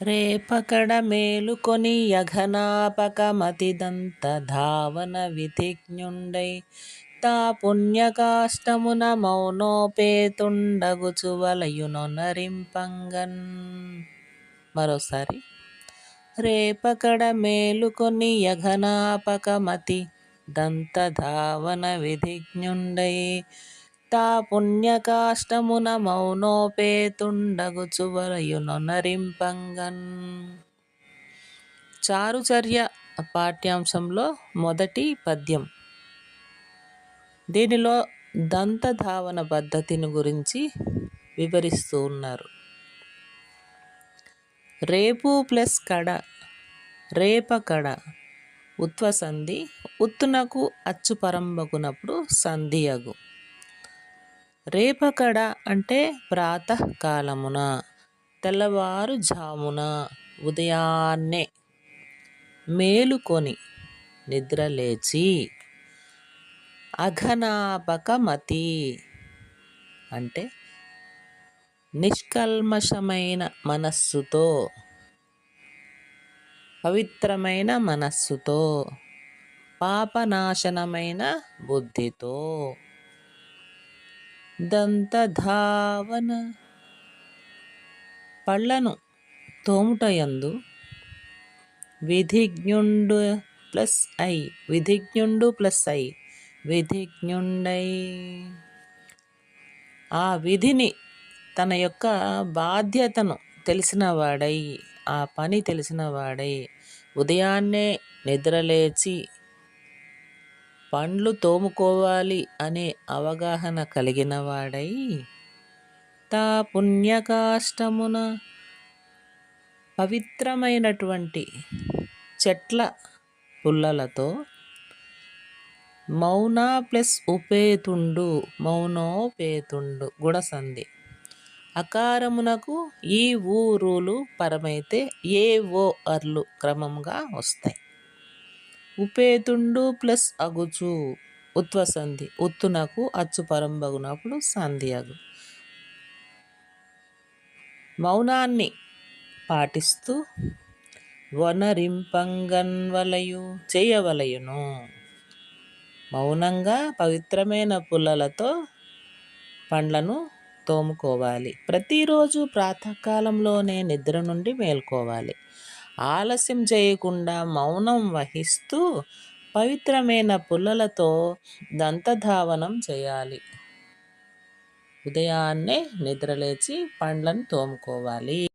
రేపకడ మేలుకొని యఘనాపకమతిదంత ధావన విధిజ్ఞుండై తా పుణ్యకాష్టమున మౌనోపేతుండగుచు వలయునొనరింపంగన్. మరోసారి. రేపకడ మేలుకొని యఘనాపకమతి దంతధావన విధిజ్ఞుండై తా పుణ్యకాష్టమున మౌనోపేతుండగుచు వలయునొనరింపంగన్. చారుచర్య పాఠ్యాంశంలో మొదటి పద్యం. దీనిలో దంతధావన పద్ధతిని గురించి వివరిస్తూ ఉన్నారు. రేపు ప్లస్ కడ, రేపకడ ఉత్వసంధి ఉత్తునకు అచ్చు పరంబగునప్పుడు సంధియగు. రేపకడ అంటే ప్రాతకాలమున, తెల్లవారుజామున, ఉదయాన్నే, మేలుకొని నిద్రలేచి, అఘనాపకమతి అంటే నిష్కల్మషమైన మనస్సుతో, పవిత్రమైన మనస్సుతో, పాపనాశనమైన బుద్ధితో, దంతధావన పళ్ళను తోముటయందు విధిజ్ఞుండు ప్లస్ ఐ, విధిజ్ఞుండు ప్లస్ ఐ, విధిజ్ఞుండై ఆ విధిని తన యొక్క బాధ్యతను తెలిసినవాడై, ఆ పని తెలిసినవాడై, ఉదయాన్నే నిద్రలేచి పండ్లు తోముకోవాలి అనే అవగాహన కలిగిన వాడై, తా పుణ్యకాష్టమున పవిత్రమైనటువంటి చెట్ల పుల్లలతో, మౌన ప్లస్ ఉపేతుండు, మౌనోపేతుండు గుణసంధి. అకారమునకు ఈ ఊరులు పరమైతే ఏ ఓ అర్లు క్రమంగా వస్తాయి. ఉపేతుండు ప్లస్ అగుచు ఉత్వసంధి ఉత్తునకు అచ్చు పరంబగునప్పుడు సంధి అగు. మౌనాన్ని పాటిస్తూ వనరింపంగన్ వలయు చేయవలయును. మౌనంగా పవిత్రమైన పుల్లలతో పండ్లను తోముకోవాలి. ప్రతిరోజు ప్రాతకాలంలోనే నిద్ర నుండి మేల్కోవాలి. ఆలస్యం చేయకుండా మౌనం వహిస్తూ పవిత్రమైన పుల్లలతో దంతధావనం చేయాలి. ఉదయాన్నే నిద్రలేచి పండ్లను తోముకోవాలి.